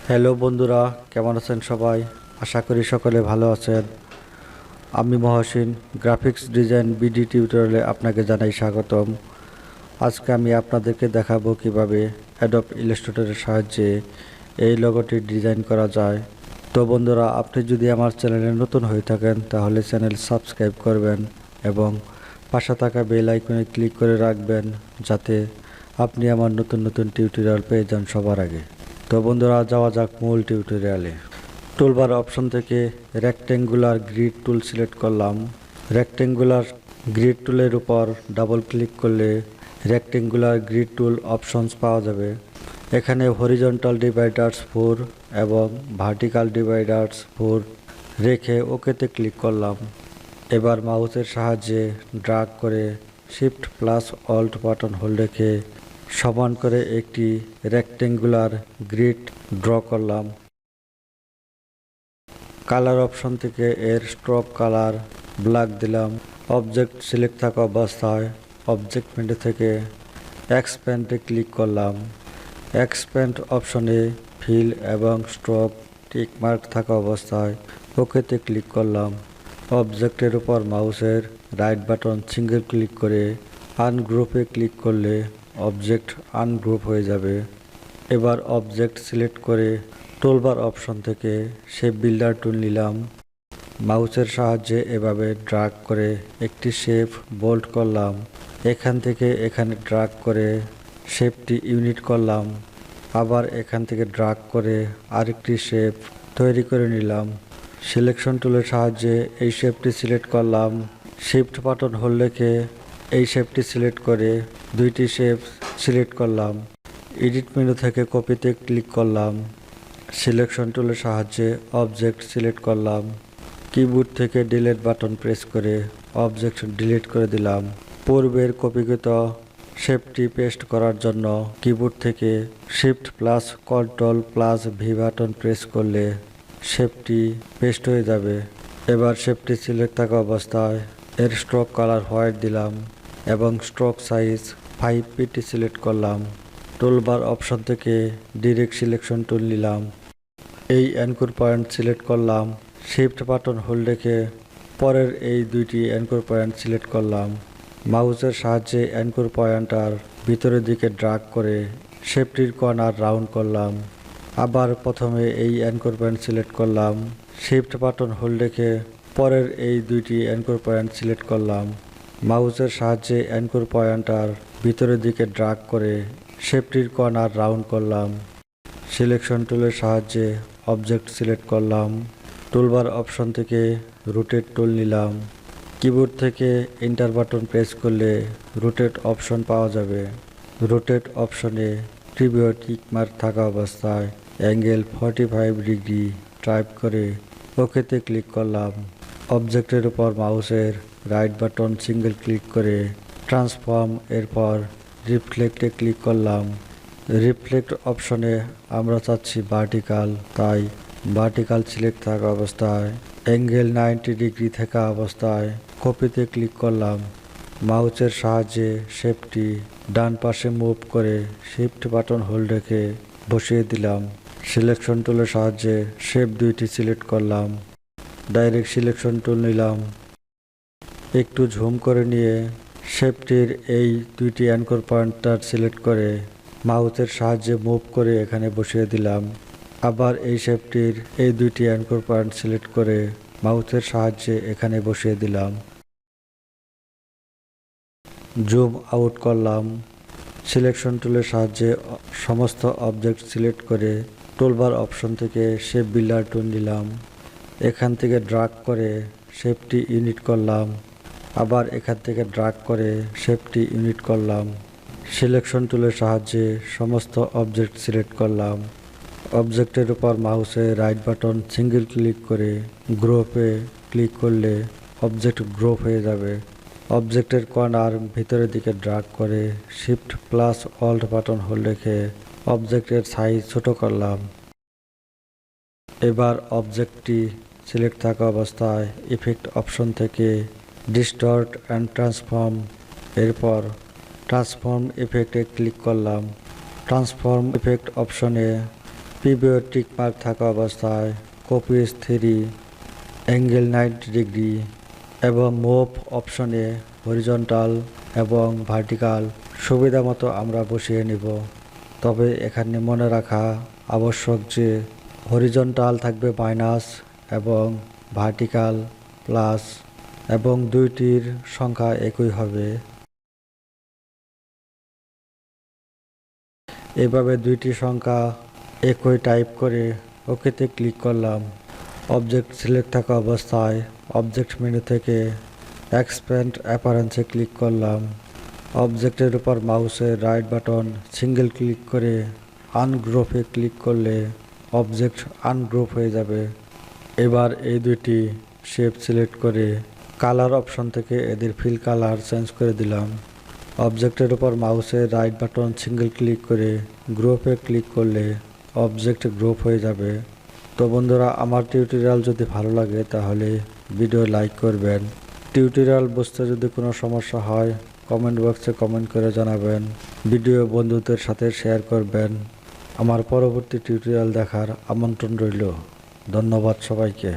Hello বন্ধুরা, কেমন আছেন সবাই? আশা করি সকলে ভালো আছেন। আমি মহসিন, গ্রাফিক্স ডিজাইন বিডি টিউটোরিয়ালে আপনাকে জানাই স্বাগতম। আজকে আমি আপনাদেরকে দেখাবো কিভাবে অ্যাডোব ইলাস্ট্রেটরের সাহায্যে এই লোগোটি ডিজাইন করা যায়। তো বন্ধুরা, আপনি যদি আমার চ্যানেলে নতুন হয়ে থাকেন তাহলে চ্যানেল সাবস্ক্রাইব করবেন এবং পাশে থাকা বেল আইকনে ক্লিক করে রাখবেন, যাতে আপনি আমার নতুন নতুন টিউটোরিয়াল পেয়ে যান সবার আগে। তো বন্ধুরা, যাওয়া যাক মূল টিউটোরিয়ালে। টুলবার অপশন থেকে রেক্ট্যাঙ্গুলার গ্রিড টুল সিলেক্ট করলাম। রেক্ট্যাঙ্গুলার গ্রিড টুলের উপর ডাবল ক্লিক করলে রেক্ট্যাঙ্গুলার গ্রিড টুল অপশনস পাওয়া যাবে। এখানে হরিজন্টাল ডিভাইডার্স 4 এবং ভার্টিক্যাল ডিভাইডার্স 4 রেখে ওকেতে ক্লিক করলাম। এবার মাউসের সাহায্যে ড্র্যাগ করে shift plus alt button hold রেখে সমান করে একটি রেক্ট্যাঙ্গুলার গ্রিড ড্র করলাম। কালার অপশন থেকে এর স্ট্রোক কালার ব্ল্যাক দিলাম। অবজেক্ট সিলেক্ট থাকা অবস্থায় অবজেক্ট মেনু থেকে এক্সপ্যান্ডে ক্লিক করলাম। এক্সপ্যান্ড অপশনে ফিল এবং স্ট্রোক টিক মার্ক থাকা অবস্থায় ওকেতে ক্লিক করলাম। অবজেক্টের উপর মাউসের রাইট বাটন সিঙ্গেল ক্লিক করে আনগ্রুপে ক্লিক করলে অবজেক্ট আনগ্রুপ হয়ে যাবে। এবার অবজেক্ট সিলেক্ট করে টুলবার অপশন থেকে শেপ বিল্ডার টুল নিলাম। মাউসের সাহায্যে এভাবে ড্র্যাগ করে একটি শেপ বোল্ড করলাম। এখান থেকে এখানে ড্র্যাগ করে শেপটি ইউনিট করলাম। আবার এখান থেকে ড্র্যাগ করে আরেকটি শেপ তৈরি করে নিলাম। সিলেকশন টুলের সাহায্যে এই শেপটি সিলেক্ট করলাম। শিফট বাটন হোল্ড রেখে এই শেপটি সিলেক্ট করে দুইটি শেপ সিলেক্ট করলাম। এডিট মেনু থেকে কপিতে ক্লিক করলাম। সিলেকশন টুলের সাহায্যে অবজেক্ট সিলেক্ট করলাম। কিবোর্ড থেকে ডিলিট বাটন প্রেস করে অবজেক্ট ডিলিট করে দিলাম। পূর্বের কপিকৃত শেপটি পেস্ট করার জন্য কিবোর্ড থেকে shift plus control plus V button press করলে শেপটি পেস্ট হয়ে যাবে। এবার শেপটি সিলেক্ট থাকা অবস্থায় এর স্ট্রোক কালার হোয়াইট দিলাম এবং স্ট্রোক সাইজ 5 পিটি সিলেক্ট করলাম। টুলবার অপশন থেকে ডিরেক্ট সিলেকশন টুল নিলাম। এই অ্যাঙ্কর পয়েন্ট সিলেক্ট করলাম। শিফট বাটন হোল্ড রেখে পরের এই দুইটি অ্যাঙ্কর পয়েন্ট সিলেক্ট করলাম। মাউসের সাহায্যে অ্যাঙ্কর পয়েন্টার ভিতরের দিকে ড্র্যাগ করে শেপটির কর্নার রাউন্ড করলাম। আবার প্রথমে এই অ্যাঙ্কর পয়েন্ট সিলেক্ট করলাম। শিফট বাটন হোল্ড রেখে পরের এই দুইটি অ্যাঙ্কর পয়েন্ট সিলেক্ট করলাম। মাউসের সাহায্যে অ্যাঙ্কর পয়েন্টার ভিতরের দিকে ড্র্যাগ করে শেপটির কর্নার রাউন্ড করলাম। সিলেকশন টুলের সাহায্যে অবজেক্ট সিলেক্ট করলাম। টুলবার অপশন থেকে রোটেট টুল নিলাম। কিবোর্ড থেকে এন্টার বাটন প্রেস করলে রোটেট অপশন পাওয়া যাবে। রোটেট অপশনে প্রিভিউ টিক মার্ক থাকা অবস্থায় অ্যাঙ্গেল 45 ডিগ্রি টাইপ করে ওকেতে ক্লিক করলাম। অবজেক্টের উপর মাউসের রাইট বাটন সিঙ্গেল ক্লিক করে ট্রান্সফর্ম এরপর রিফ্লেক্টে ক্লিক করলাম। রিফ্লেক্ট অপশনে আমরা চাচ্ছি ভার্টিক্যাল, তাই ভার্টিক্যাল সিলেক্ট থাকা অবস্থায় অ্যাঙ্গেল 90 ডিগ্রি থাকা অবস্থায় কপিতে ক্লিক করলাম। মাউসের সাহায্যে শেপটি ডান পাশে মুভ করে শিফট বাটন হোল্ড রেখে বসিয়ে দিলাম। সিলেকশন টুলের সাহায্যে শেপ দুইটি সিলেক্ট করলাম। ডাইরেক্ট সিলেকশন টুল নিলাম। একটু ঝুম করে নিয়ে শেপটির এই দুইটি অ্যাঙ্কর পয়েন্টার সিলেক্ট করে মাউসের সাহায্যে মুভ করে এখানে বসিয়ে দিলাম। আবার এই শেপটির এই দুইটি অ্যাঙ্কর পয়েন্ট সিলেক্ট করে মাউসের সাহায্যে এখানে বসিয়ে দিলাম। জুম আউট করলাম। সিলেকশন টুলের সাহায্যে সমস্ত অবজেক্ট সিলেক্ট করে টুলবার অপশন থেকে শেপ বিল্ডার টুল নিলাম। এখান থেকে ড্র্যাগ করে শেপটি ইউনিট করলাম। আবার এখান থেকে ড্র্যাগ করে শেপটি ইউনিট করলাম। সিলেকশন টুলের সাহায্যে সমস্ত অবজেক্ট সিলেক্ট করলাম। অবজেক্টের উপর মাউসে রাইট বাটন সিঙ্গেল ক্লিক করে গ্রুপে ক্লিক করলে অবজেক্ট গ্রুপ হয়ে যাবে। অবজেক্টের কর্নার ভিতরের দিকে ড্র্যাগ করে shift plus alt button hold রেখে অবজেক্টের সাইজ ছোট করলাম। এবার অবজেক্টটি সিলেক্ট থাকা অবস্থায় ইফেক্ট অপশন থেকে ডিস্টর্ট অ্যান্ড ট্রান্সফর্ম এরপর ট্রান্সফর্ম ইফেক্টে ক্লিক করলাম। ট্রান্সফর্ম ইফেক্ট অপশনে প্রিভিউ টিক মার্ক থাকা অবস্থায় কপি 3, অ্যাঙ্গেল 90 ডিগ্রি এবং মুভ অপশনে হরিজন্টাল এবং ভার্টিক্যাল সুবিধা মতো আমরা বসিয়ে নিব। তবে এখানে মনে রাখা আবশ্যক যে হরিজন্টাল থাকবে মাইনাস এবং ভার্টিক্যাল প্লাস এবং দুইটির সংখ্যা একই হবে। এভাবে দুইটি সংখ্যা একই টাইপ করে ওকেতে ক্লিক করলাম। অবজেক্ট সিলেক্ট থাকা অবস্থায় অবজেক্ট মেনু থেকে এক্সপ্যান্ড অ্যাপারেন্সে ক্লিক করলাম। অবজেক্টের উপর মাউসের রাইট বাটন সিঙ্গেল ক্লিক করে আনগ্রুপে ক্লিক করলে অবজেক্ট আনগ্রুপ হয়ে যাবে। এবার এই দুইটি শেপ সিলেক্ট করে কালার অপশন থেকে এদের ফিল কালার চেঞ্জ করে দিলাম। অবজেক্টের উপর মাউসের রাইট বাটন সিঙ্গেল ক্লিক করে গ্রুপে ক্লিক করলে অবজেক্ট গ্রুপ হয়ে যাবে। তো বন্ধুরা, আমার টিউটোরিয়াল যদি ভালো লাগে তাহলে ভিডিও লাইক করবেন। টিউটোরিয়াল বুঝতে যদি কোনো সমস্যা হয় কমেন্ট বক্সে কমেন্ট করে জানাবেন। ভিডিও বন্ধুদের সাথে শেয়ার করবেন। আমার পরবর্তী টিউটোরিয়াল দেখার আমন্ত্রণ রইল। ধন্যবাদ সবাইকে।